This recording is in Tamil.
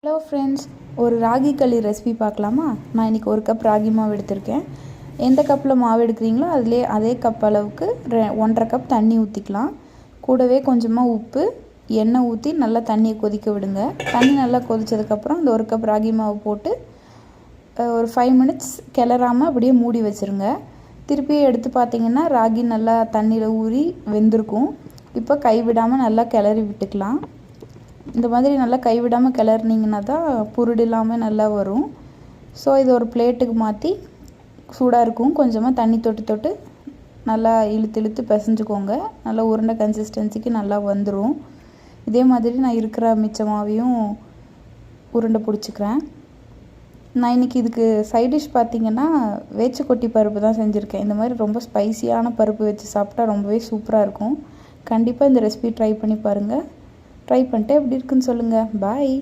ஹலோ ஃப்ரெண்ட்ஸ், ஒரு ராகி களி ரெசிபி பார்க்கலாமா? நான் இன்றைக்கி ஒரு கப் ராகி மாவு எடுத்திருக்கேன். எந்த கப்பில் மாவு எடுக்கிறீங்களோ அதே கப் அளவுக்கு 1.5 கப் தண்ணி ஊற்றிக்கலாம். கூடவே கொஞ்சமாக உப்பு, எண்ணெய் ஊற்றி நல்லா தண்ணியை கொதிக்க விடுங்க. தண்ணி நல்லா கொதித்ததுக்கப்புறம் இந்த ஒரு கப் ராகி மாவு போட்டு ஒரு 5 மினிட்ஸ் கிளறாமல் அப்படியே மூடி வச்சுருங்க. திருப்பியே எடுத்து பார்த்திங்கன்னா ராகி நல்லா தண்ணியில் ஊறி வெந்திருக்கும். இப்போ கைவிடாமல் நல்லா கிளறி விட்டுக்கலாம். இந்த மாதிரி நல்லா கைவிடாமல் கிளறினீங்கன்னா தான் புருடு இல்லாமல் நல்லா வரும். ஸோ இது ஒரு பிளேட்டுக்கு மாற்றி சூடாக இருக்கும் கொஞ்சமாக தண்ணி தொட்டு நல்லா இழுத்து பிசைஞ்சுக்கோங்க. நல்லா உருண்டை கன்சிஸ்டன்சிக்கு நல்லா வந்துடும். இதே மாதிரி நான் இருக்கிற மிச்சமாவையும் உருண்டை பிடிச்சிக்கிறேன். நான் இன்றைக்கி இதுக்கு சைட் டிஷ் பார்த்திங்கன்னா வேச்சக்கொட்டி பருப்பு தான் செஞ்சுருக்கேன். இந்த மாதிரி ரொம்ப ஸ்பைசியான பருப்பு வச்சு சாப்பிட்டா ரொம்பவே சூப்பராக இருக்கும். கண்டிப்பாக இந்த ரெசிபி ட்ரை பண்ணி பாருங்கள். ட்ரை பண்ணிட்டு எப்படி இருக்குன்னு சொல்லுங்கள். பாய்.